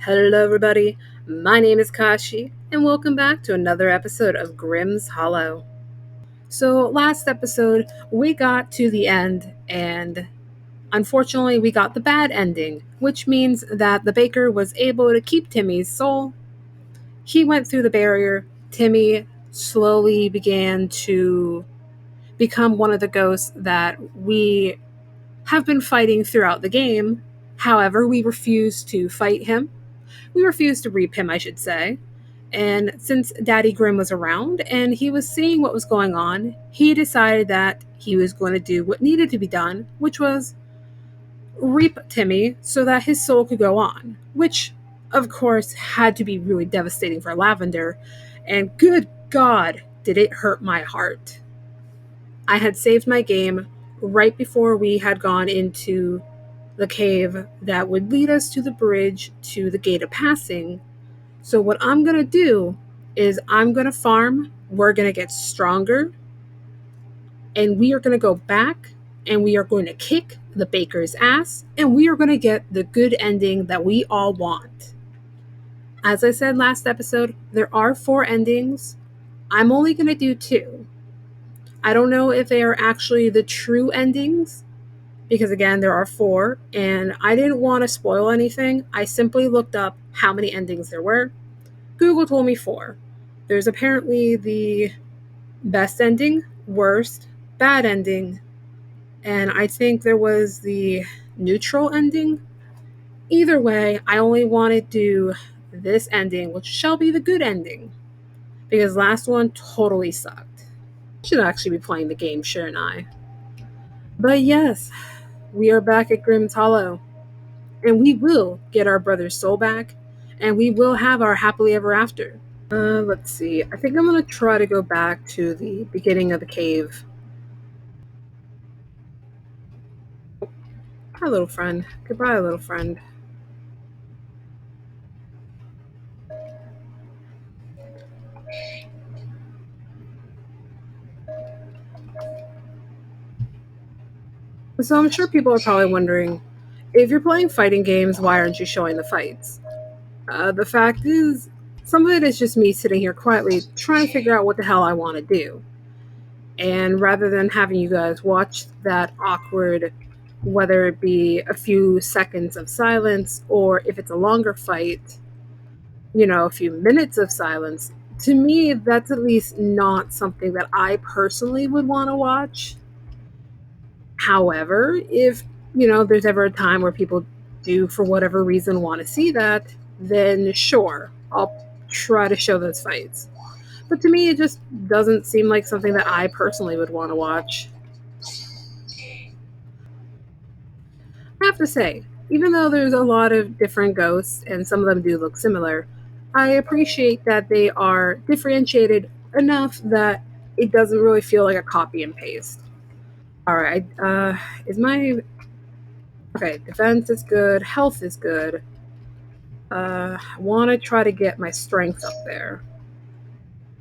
Hello, everybody. My name is Kashi, and welcome back to another episode of Grimm's Hollow. So, last episode, we got to the end, and unfortunately, we got the bad ending, which means that the baker was able to keep Timmy's soul. He went through the barrier. Timmy slowly began to become one of the ghosts that we have been fighting throughout the game. However, we refused to fight him. We refused to reap him, I should say. And since Daddy Grimm was around and he was seeing what was going on, he decided that he was going to do what needed to be done, which was reap Timmy so that his soul could go on, which, of course, had to be really devastating for Lavender. And good God, did it hurt my heart. I had saved my game right before we had gone into the cave that would lead us to the bridge to the gate of passing. So what I'm going to do is I'm going to farm, we're going to get stronger, and we are going to go back and we are going to kick the baker's ass and we are going to get the good ending that we all want. As I said last episode, there are 4 endings. I'm only going to do 2. I don't know if they are actually the true endings because again, there are 4 and I didn't want to spoil anything. I simply looked up how many endings there were. Google told me 4. There's apparently the best ending, worst, bad ending, and I think there was the neutral ending. Either way, I only want to do this ending, which shall be the good ending, because last one totally sucked. I should actually be playing the game, shouldn't I? But yes, we are back at Grimm's Hollow, and we will get our brother's soul back, and we will have our happily ever after. Let's see. I think I'm gonna try to go back to the beginning of the cave. Hi, little friend. Goodbye, little friend. So I'm sure people are probably wondering, if you're playing fighting games, why aren't you showing the fights? The fact is, some of it is just me sitting here quietly trying to figure out what the hell I want to do. And rather than having you guys watch that awkward, whether it be a few seconds of silence or if it's a longer fight, a few minutes of silence, to me, that's at least not something that I personally would want to watch. However, if, there's ever a time where people do, for whatever reason, want to see that, then sure, I'll try to show those fights. But to me, it just doesn't seem like something that I personally would want to watch. I have to say, even though there's a lot of different ghosts and some of them do look similar, I appreciate that they are differentiated enough that it doesn't really feel like a copy and paste. All right, is my okay? Defense is good, health is good. I want to try to get my strength up there.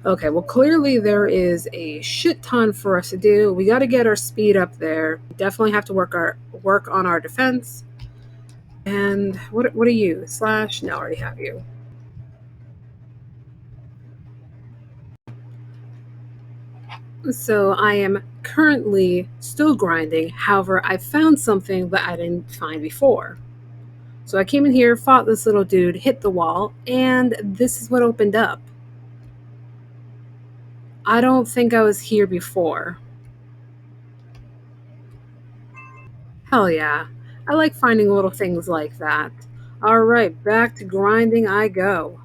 Okay, well, clearly there is a shit ton for us to do. We got to get our speed up there. Definitely have to work on our defense. And what are you? Slash? No, I already have you. So I am currently still grinding. However, I found something that I didn't find before. So I came in here, fought this little dude, hit the wall, and this is what opened up. I don't think I was here before. Hell yeah. I like finding little things like that. Alright, back to grinding I go.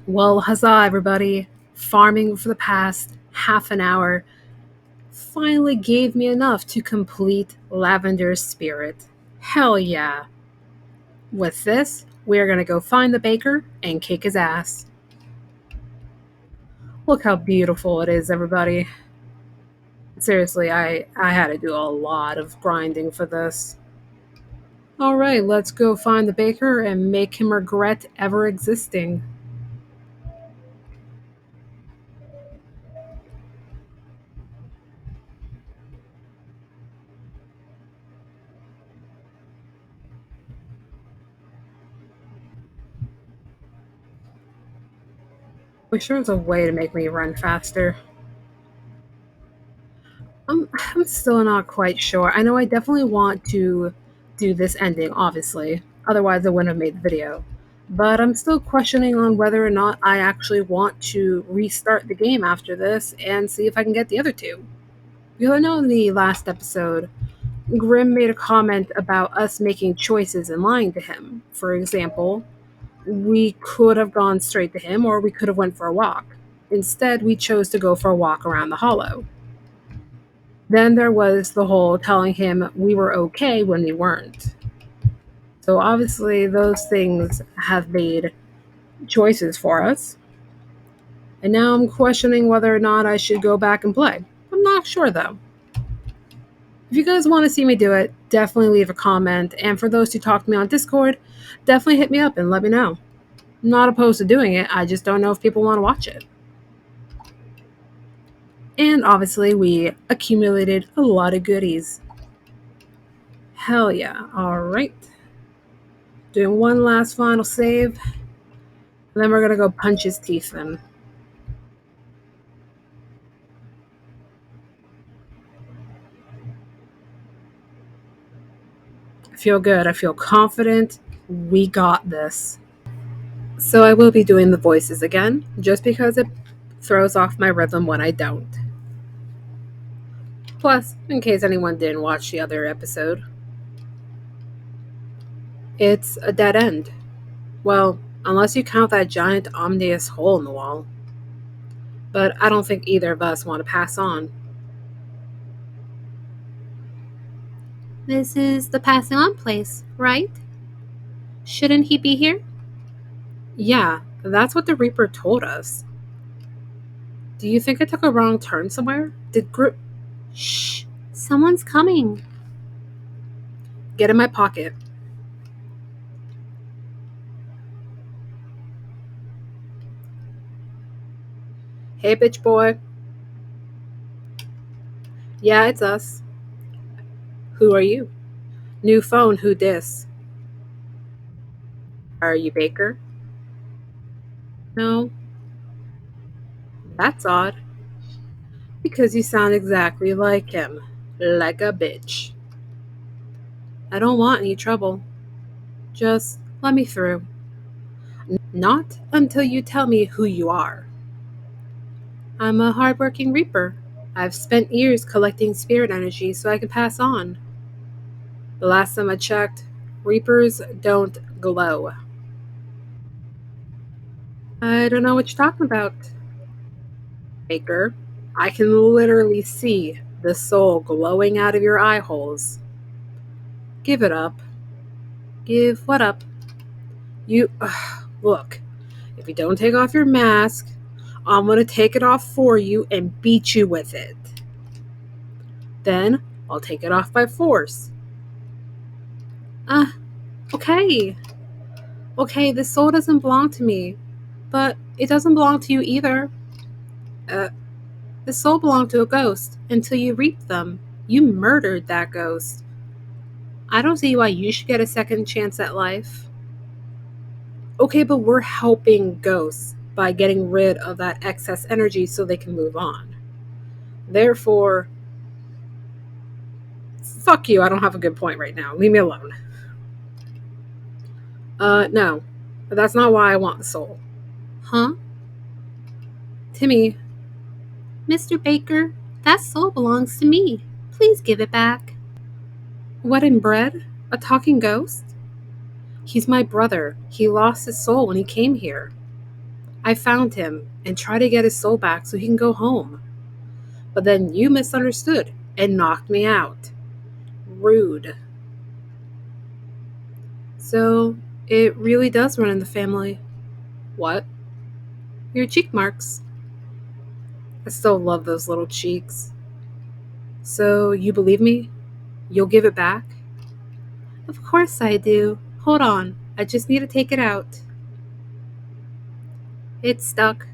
Well, huzzah, everybody. Farming for the past half an hour finally gave me enough to complete Lavender's spirit. Hell yeah. With this, we're gonna go find the baker and kick his ass. Look how beautiful it is, everybody. Seriously, I had to do a lot of grinding for this. Alright, let's go find the baker and make him regret ever existing. Wish there was a way to make me run faster. I'm still not quite sure. I know I definitely want to do this ending, obviously. Otherwise, I wouldn't have made the video. But I'm still questioning on whether or not I actually want to restart the game after this and see if I can get the other two. Because I know in the last episode, Grimm made a comment about us making choices and lying to him. For example, we could have gone straight to him or we could have went for a walk. Instead, we chose to go for a walk around the hollow. Then there was the whole telling him we were okay when we weren't. So obviously, those things have made choices for us. And now I'm questioning whether or not I should go back and play. I'm not sure though. If you guys want to see me do it, definitely leave a comment. And for those who talk to me on Discord, definitely hit me up and let me know. I'm not opposed to doing it, I just don't know if people want to watch it. And obviously, we accumulated a lot of goodies. Hell yeah. Alright. Doing one last final save. And then we're going to go punch his teeth in. I feel good. I feel confident. We got this. So I will be doing the voices again, just because it throws off my rhythm when I don't. Plus, in case anyone didn't watch the other episode, it's a dead end. Well, unless you count that giant ominous hole in the wall. But I don't think either of us want to pass on. This is the passing on place, right? Shouldn't he be here? Yeah, that's what the Reaper told us. Do you think I took a wrong turn somewhere? Did Grimm... Shh! Someone's coming. Get in my pocket. Hey, bitch boy. Yeah, it's us. Who are you? New phone, who dis? Are you Baker? No. That's odd. Because you sound exactly like him. Like a bitch. I don't want any trouble. Just let me through. Not until you tell me who you are. I'm a hardworking reaper. I've spent years collecting spirit energy so I can pass on. The last time I checked, reapers don't glow. I don't know what you're talking about, Baker. I can literally see the soul glowing out of your eye holes. Give it up. Give what up? You. Look, if you don't take off your mask, I'm gonna take it off for you and beat you with it. Then I'll take it off by force. Okay. Okay, this soul doesn't belong to me, but it doesn't belong to you either. The soul belonged to a ghost until you reaped them. You murdered that ghost. I don't see why you should get a second chance at life. Okay, but we're helping ghosts by getting rid of that excess energy so they can move on. Therefore, fuck you, I don't have a good point right now. Leave me alone. No. That's not why I want the soul. Huh? Timmy. Mr. Baker, that soul belongs to me. Please give it back. What in bread? A talking ghost? He's my brother. He lost his soul when he came here. I found him and tried to get his soul back so he can go home. But then you misunderstood and knocked me out. Rude. So, it really does run in the family. What? Your cheek marks. I still love those little cheeks. So, you believe me? You'll give it back? Of course I do. Hold on. I just need to take it out. It's stuck.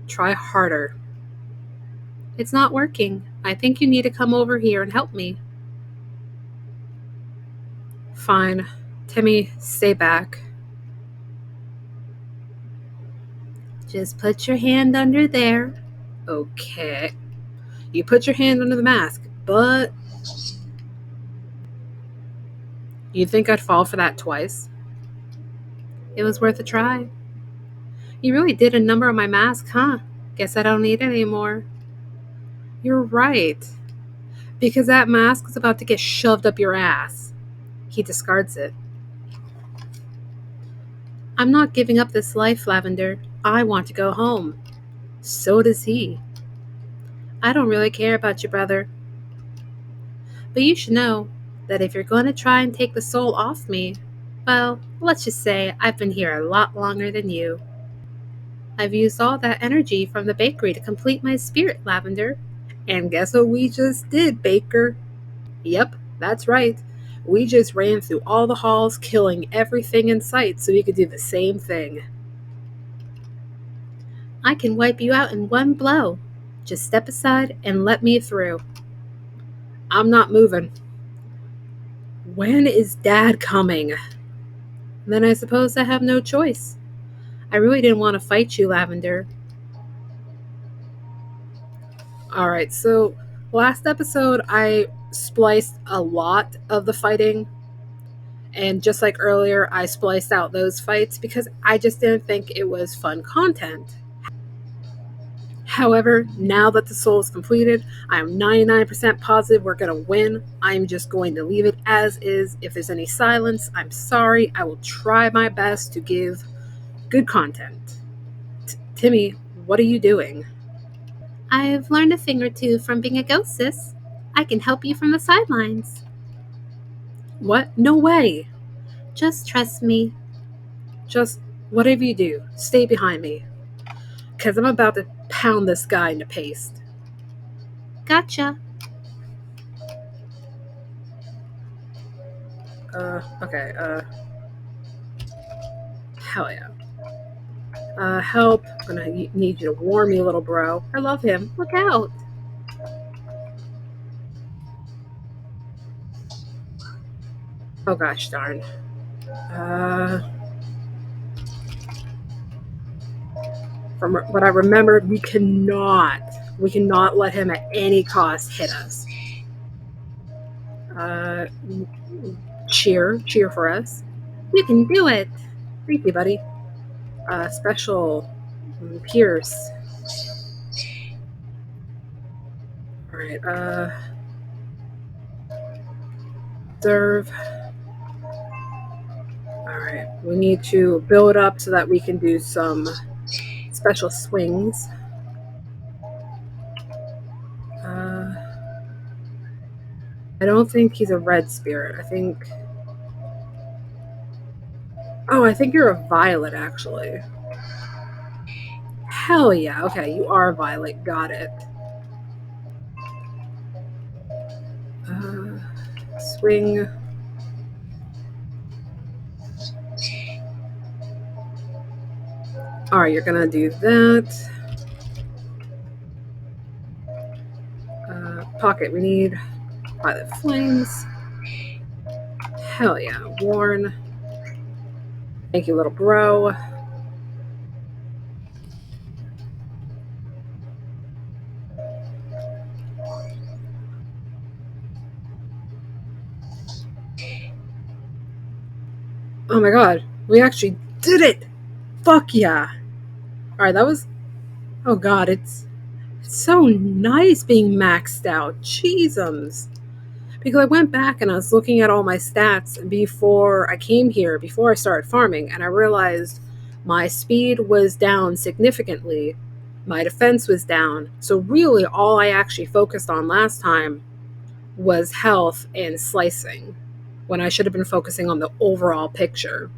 Try harder. It's not working. I think you need to come over here and help me. Fine. Timmy, stay back. Just put your hand under there. Okay. You put your hand under the mask, but you'd think I'd fall for that twice. It was worth a try. You really did a number on my mask, huh? Guess I don't need it anymore. You're right. Because that mask is about to get shoved up your ass. He discards it. I'm not giving up this life, Lavender. I want to go home. So does he. I don't really care about your brother. But you should know that if you're going to try and take the soul off me, well, let's just say I've been here a lot longer than you. I've used all that energy from the bakery to complete my spirit, Lavender. And guess what we just did, Baker? Yep, that's right. We just ran through all the halls, killing everything in sight so you could do the same thing. I can wipe you out in one blow. Just step aside and let me through. I'm not moving. When is Dad coming? Then I suppose I have no choice. I really didn't want to fight you, Lavender. Alright, so last episode I spliced a lot of the fighting. And just like earlier, I spliced out those fights because I just didn't think it was fun content. However, now that the soul is completed, I'm 99% positive we're going to win. I'm just going to leave it as is. If there's any silence, I'm sorry. I will try my best to give good content. Timmy, what are you doing? I've learned a thing or two from being a ghost, sis. I can help you from the sidelines. What? No way. Just trust me. Just whatever you do, stay behind me. Because I'm about to pound this guy into paste. Gotcha. Okay, hell yeah. Help. I'm gonna need you to warn me, little bro. I love him. Look out. Oh gosh darn. From what I remembered, we cannot let him at any cost hit us. Uh, cheer for us. You can do it. Thank you, buddy. Special Pierce. Alright, serve. Alright, we need to build up so that we can do some special swings. I don't think he's a red spirit. I think you're a violet, actually. Hell yeah. Okay, you are a violet. Got it. Swing. Alright, you're gonna do that. Pocket, we need violet flames. Hell yeah. Warn. Thank you, little bro. Oh my god. We actually did it! Fuck yeah. Alright, that was... Oh god, it's so nice being maxed out. Jeezums. Because I went back and I was looking at all my stats before I came here, before I started farming, and I realized my speed was down significantly. My defense was down. So really all I actually focused on last time was health and slicing, when I should have been focusing on the overall picture.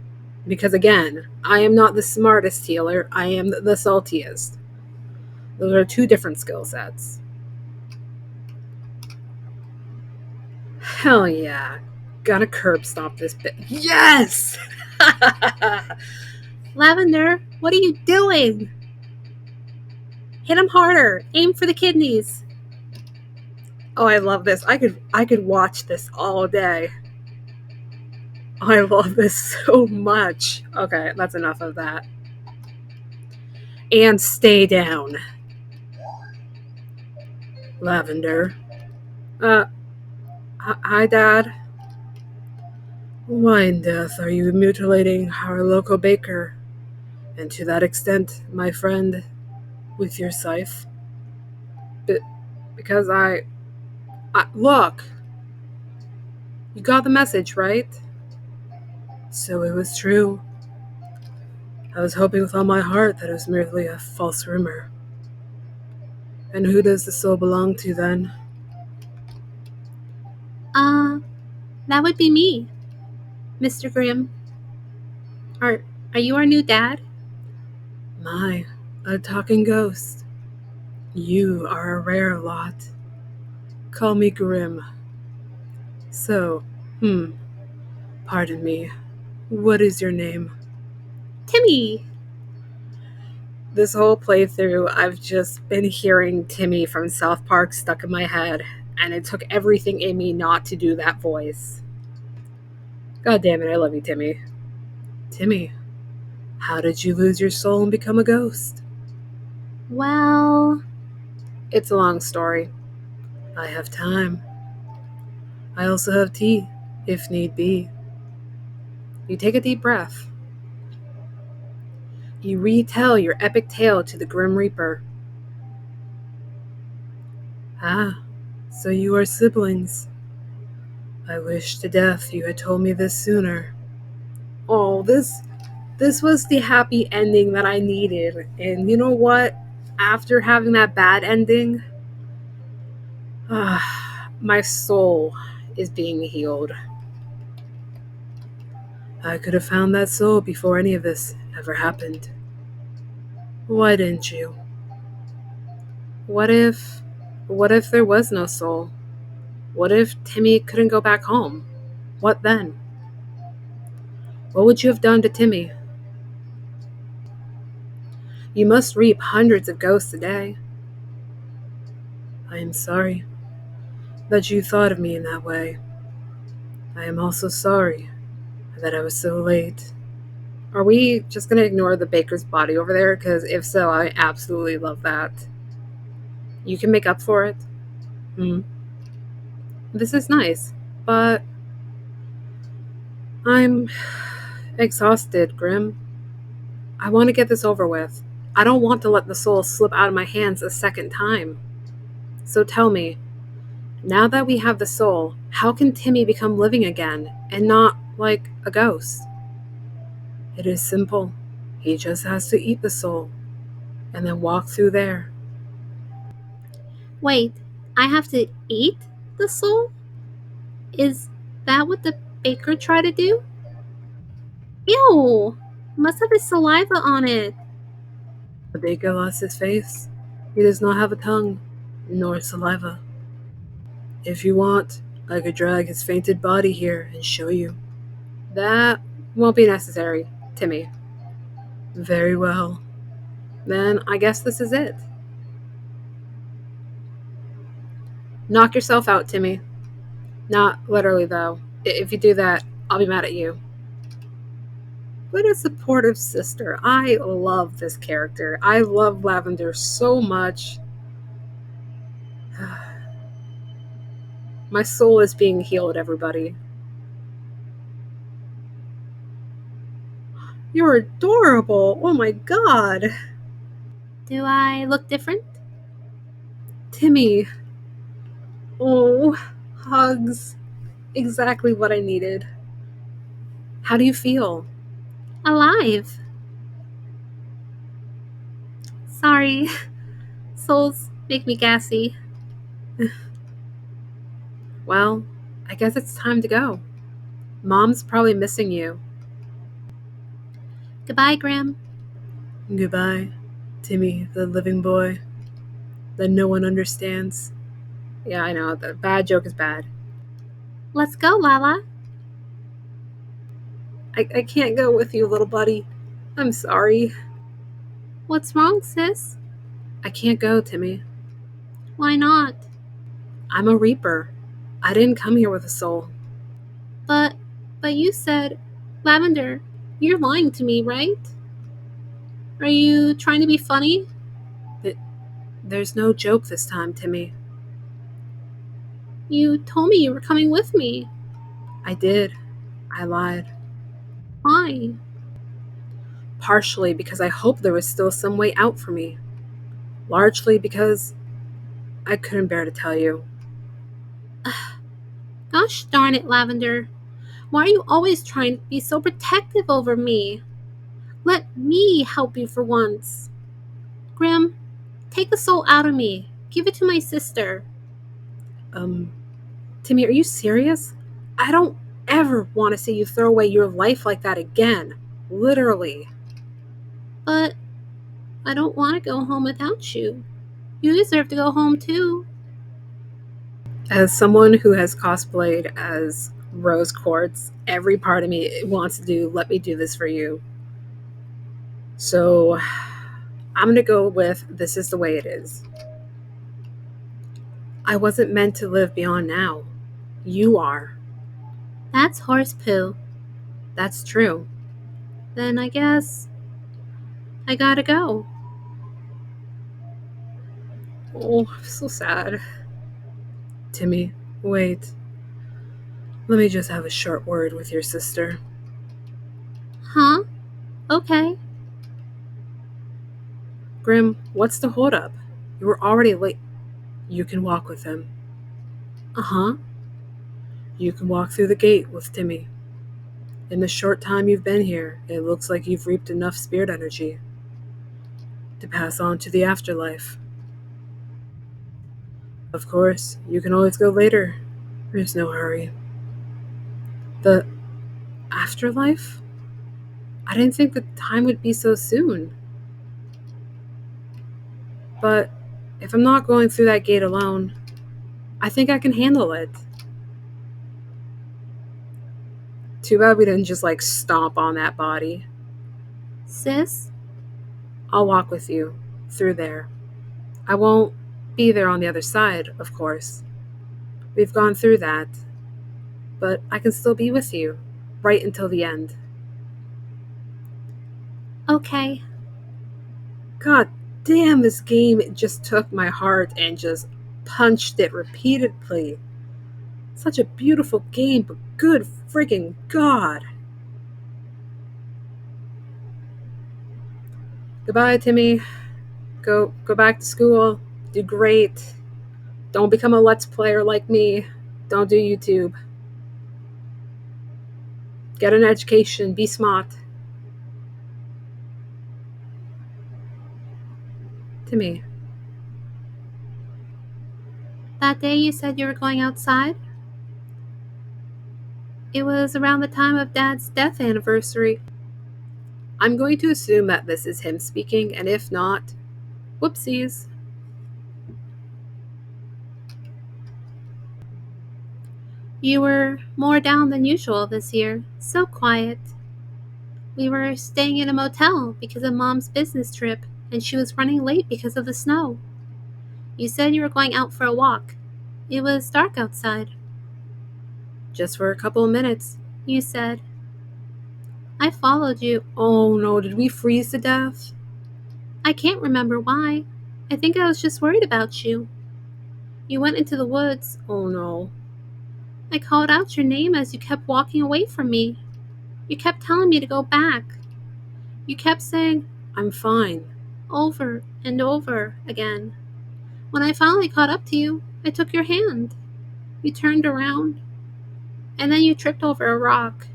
Because again, I am not the smartest healer, I am the saltiest. Those are two different skill sets. Hell yeah. Gotta curb stomp this bit. Yes! Lavender, what are you doing? Hit him harder. Aim for the kidneys. Oh, I love this. I could watch this all day. I love this so much. Okay, that's enough of that. And stay down. Lavender. Uh, hi, Dad. Why in death are you mutilating our local baker? And to that extent, my friend, with your scythe? Because look, you got the message, right? So it was true. I was hoping with all my heart that it was merely a false rumor. And who does the soul belong to then? That would be me, Mr. Grimm. Are you our new dad? My, a talking ghost. You are a rare lot. Call me Grimm. So, pardon me. What is your name? Timmy! This whole playthrough, I've just been hearing Timmy from South Park stuck in my head, and it took everything in me not to do that voice. God damn it, I love you, Timmy. Timmy, how did you lose your soul and become a ghost? Well, It's a long story. I have time. I also have tea, if need be. You take a deep breath. You retell your epic tale to the Grim Reaper. Ah, so you are siblings. I wish to death you had told me this sooner. Oh, this was the happy ending that I needed. And you know what? After having that bad ending, my soul is being healed. I could have found that soul before any of this ever happened. Why didn't you? What if there was no soul? What if Timmy couldn't go back home? What then? What would you have done to Timmy? You must reap hundreds of ghosts a day. I am sorry that you thought of me in that way. I am also sorry that I was so late. Are we just going to ignore the baker's body over there? Because if so, I absolutely love that. You can make up for it. This is nice, but I'm exhausted, Grimm. I want to get this over with. I don't want to let the soul slip out of my hands a second time. So tell me, now that we have the soul, how can Timmy become living again and not like a ghost? It is simple. He just has to eat the soul and then walk through there. wait, I have to eat the soul? Is that what the baker tried to do? Ew! Must have his saliva on it. The baker lost his face. He does not have a tongue, nor saliva. If you want, I could drag his fainted body here and show you. That won't be necessary, Timmy. Very well. Then I guess this is it. Knock yourself out, Timmy. Not literally, though. If you do that, I'll be mad at you. What a supportive sister. I love this character. I love Lavender so much. My soul is being healed, everybody. You're adorable. Oh my god. Do I look different? Timmy. Oh, hugs. Exactly what I needed. How do you feel? Alive. Sorry. Souls make me gassy. Well, I guess it's time to go. Mom's probably missing you. Goodbye, Grimm. Goodbye, Timmy, the living boy that no one understands. Yeah, I know. The bad joke is bad. Let's go, Lala. I can't go with you, little buddy. I'm sorry. What's wrong, sis? I can't go, Timmy. Why not? I'm a reaper. I didn't come here with a soul. But you said, Lavender, you're lying to me, right? Are you trying to be funny? There's no joke this time, Timmy. You told me you were coming with me. I did. I lied. Why? Partially because I hoped there was still some way out for me. Largely because I couldn't bear to tell you. Gosh darn it, Lavender. Why are you always trying to be so protective over me? Let me help you for once. Grimm, take the soul out of me. Give it to my sister. Um, Timmy, are you serious? I don't ever want to see you throw away your life like that again. Literally. But I don't want to go home without you. You deserve to go home too. As someone who has cosplayed as Rose Quartz, every part of me wants to do, let me do this for you. So I'm going to go with this is the way it is. I wasn't meant to live beyond now. You are. That's horse poo. That's true. Then I guess I gotta go. Oh, I'm so sad. Timmy, wait. Let me just have a short word with your sister. Huh? Okay. Grimm, what's the holdup? You were already late. You can walk with him. Uh-huh. You can walk through the gate with Timmy. In the short time you've been here, it looks like you've reaped enough spirit energy to pass on to the afterlife. Of course, you can always go later. There's no hurry. The afterlife? I didn't think the time would be so soon. But if I'm not going through that gate alone, I think I can handle it. Too bad we didn't just stomp on that body. Sis? I'll walk with you through there. I won't be there on the other side, of course. We've gone through that, but I can still be with you right until the end. Okay. God damn, this game just took my heart and just punched it repeatedly. Such a beautiful game, but good friggin' God. Goodbye, Timmy. Go back to school. Do great. Don't become a Let's Player like me. Don't do YouTube. Get an education. Be smart. Timmy. That day you said you were going outside? It was around the time of Dad's death anniversary. I'm going to assume that this is him speaking, and if not, whoopsies. You were more down than usual this year. So quiet. We were staying in a motel because of Mom's business trip, and she was running late because of the snow. You said you were going out for a walk. It was dark outside. Just for a couple of minutes. You said. I followed you. Oh no, did we freeze to death? I can't remember why. I think I was just worried about you. You went into the woods. Oh no. I called out your name as you kept walking away from me. You kept telling me to go back. You kept saying, I'm fine. over and over again. When I finally caught up to you, I took your hand. You turned around, and then you tripped over a rock.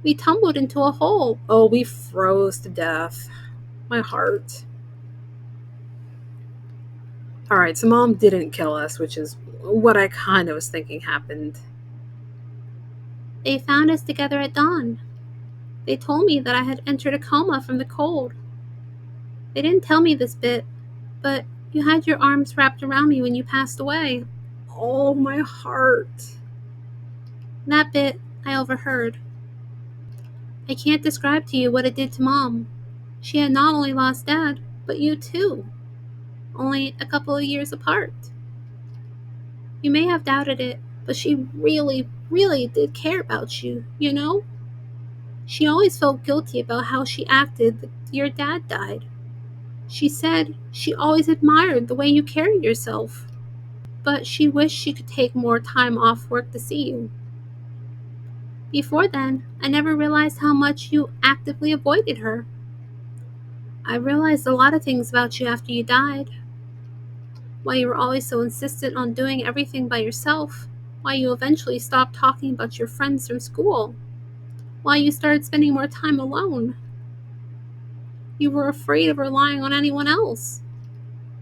We tumbled into a hole. Oh, we froze to death. My heart. Alright, so Mom didn't kill us, which is what I kind of was thinking happened. They found us together at dawn. They told me that I had entered a coma from the cold. They didn't tell me this bit, but you had your arms wrapped around me when you passed away. Oh, my heart. That bit I overheard. I can't describe to you what it did to Mom. She had not only lost Dad, but you too. Only a couple of years apart. You may have doubted it, but she really, really did care about you, you know? She always felt guilty about how she acted your dad died. She said she always admired the way you carried yourself, but she wished she could take more time off work to see you. Before then, I never realized how much you actively avoided her. I realized a lot of things about you after you died. Why you were always so insistent on doing everything by yourself. Why you eventually stopped talking about your friends from school. Why you started spending more time alone. You were afraid of relying on anyone else.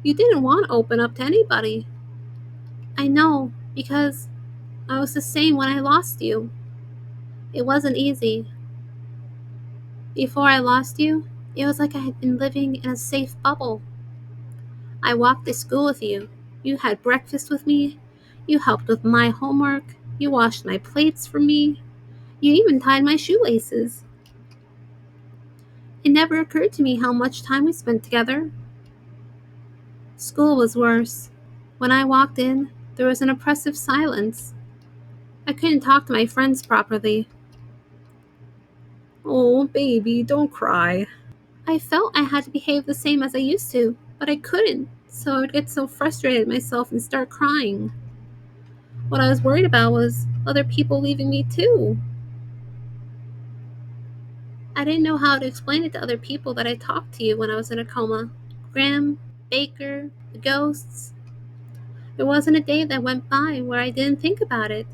You didn't want to open up to anybody. I know, because I was the same when I lost you. It wasn't easy. Before I lost you, it was like I had been living in a safe bubble. I walked to school with you. You had breakfast with me. You helped with my homework. You washed my plates for me. You even tied my shoelaces. It never occurred to me how much time we spent together. School was worse. When I walked in, there was an oppressive silence. I couldn't talk to my friends properly. Oh, baby, don't cry. I felt I had to behave the same as I used to, but I couldn't, so I would get so frustrated at myself and start crying. What I was worried about was other people leaving me too. I didn't know how to explain it to other people that I talked to you when I was in a coma. Grimm, Baker, the ghosts. There wasn't a day that went by where I didn't think about it.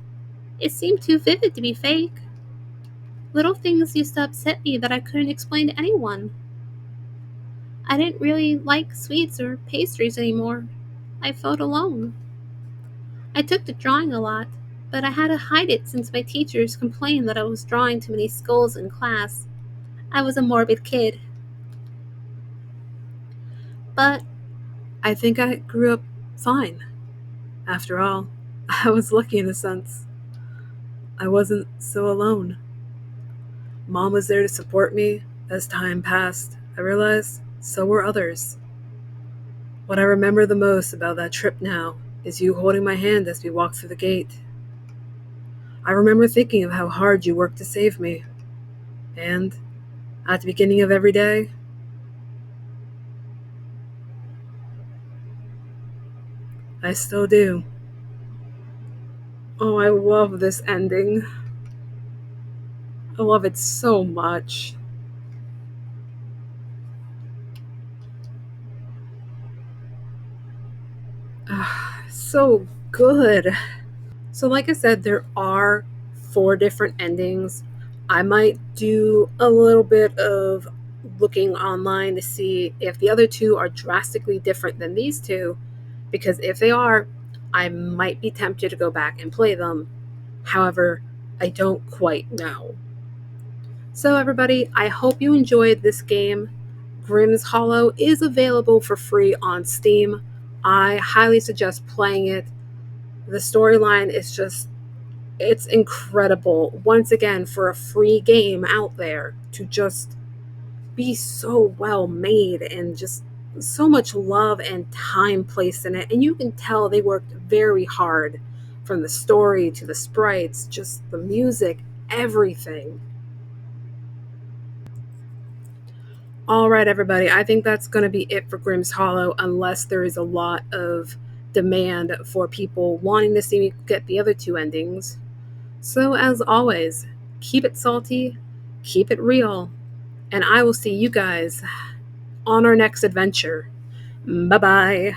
It seemed too vivid to be fake. Little things used to upset me that I couldn't explain to anyone. I didn't really like sweets or pastries anymore. I felt alone. I took to drawing a lot, but I had to hide it since my teachers complained that I was drawing too many skulls in class. I was a morbid kid. But I think I grew up fine. After all, I was lucky in a sense. I wasn't so alone. Mom was there to support me. As time passed, I realized so were others. What I remember the most about that trip now is you holding my hand as we walked through the gate. I remember thinking of how hard you worked to save me. And at the beginning of every day, I still do. Oh, I love this ending. I love it so much. So good. So, like I said, there are 4 different endings. I might do a little bit of looking online to see if the other 2 are drastically different than these 2, because if they are, I might be tempted to go back and play them. However, I don't quite know. So, everybody, I hope you enjoyed this game. Grimm's Hollow is available for free on Steam. I highly suggest playing it. The storyline is just, it's incredible. Once again, for a free game out there to just be so well made and just so much love and time placed in it. And you can tell they worked very hard, from the story to the sprites, just the music, everything. All right, everybody. I think that's going to be it for Grimm's Hollow, unless there is a lot of demand for people wanting to see me get the other 2 endings. So, as always, keep it salty, keep it real, and I will see you guys on our next adventure. Bye bye.